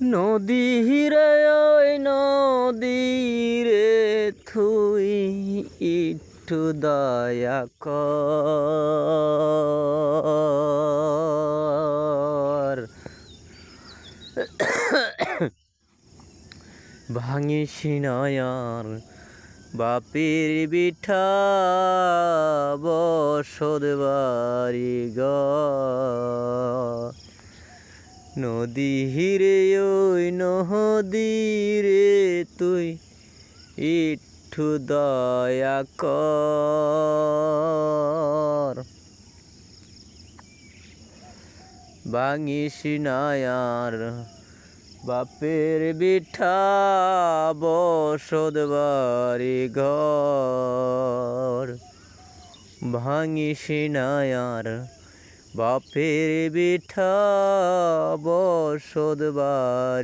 নদী রে ওই নদী রে তুই একটু দয়া কর, ভাঙিস নয়ার বাপের বিঠা বসত বাড়ি ঘর। নদী রে ওই নদী রে তুই একটু দয়া কর, ভাঙিস নয়ার বাপের বিঠা বসত বাড়ি ঘর। ভাঙিস নয়ার বাপের বিঠা বসত বাড়ি।